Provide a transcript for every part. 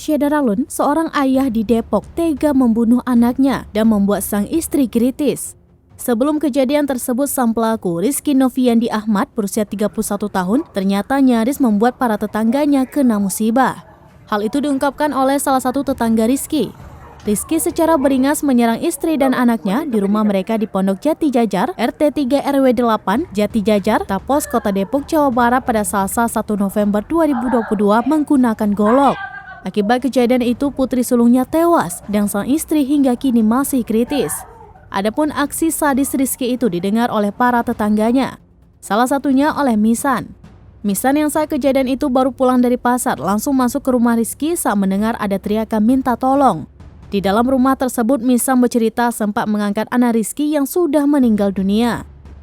Syedaralun, seorang ayah di Depok tega membunuh anaknya dan membuat sang istri kritis. Sebelum kejadian tersebut, sang pelaku, Rizky Noviandi Ahmad, berusia 31 tahun, ternyata nyaris membuat para tetangganya kena musibah. Hal itu diungkapkan oleh salah satu tetangga Rizky. Rizky secara beringas menyerang istri dan anaknya di rumah mereka di Pondok Jati Jajar, RT 3 RW 8, Jati Jajar, Tapos, Kota Depok, Jawa Barat pada Selasa 1 November 2022 menggunakan golok. Akibat kejadian itu, putri sulungnya tewas dan sang istri hingga kini masih kritis. Adapun aksi sadis Rizky itu didengar oleh para tetangganya, salah satunya oleh Misan. Misan yang saat kejadian itu baru pulang dari pasar langsung masuk ke rumah Rizky saat mendengar ada teriakan minta tolong. Di dalam rumah tersebut, Misan bercerita sempat mengangkat anak Rizky yang sudah meninggal dunia.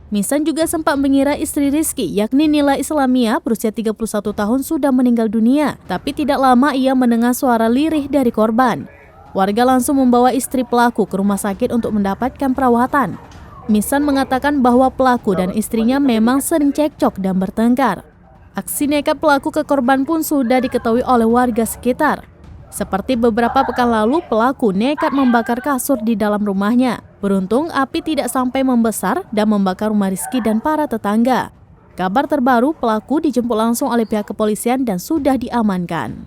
Misan juga sempat mengira istri Rizky, yakni Nila Islamia, berusia 31 tahun sudah meninggal dunia, tapi tidak lama ia mendengar suara lirih dari korban. Warga langsung membawa istri pelaku ke rumah sakit untuk mendapatkan perawatan. Misan mengatakan bahwa pelaku dan istrinya memang sering cekcok dan bertengkar. Aksi nekat pelaku ke korban pun sudah diketahui oleh warga sekitar. Seperti beberapa pekan lalu, pelaku nekat membakar kasur di dalam rumahnya. Beruntung api tidak sampai membesar dan membakar rumah Rizky dan para tetangga. Kabar terbaru, pelaku dijemput langsung oleh pihak kepolisian dan sudah diamankan.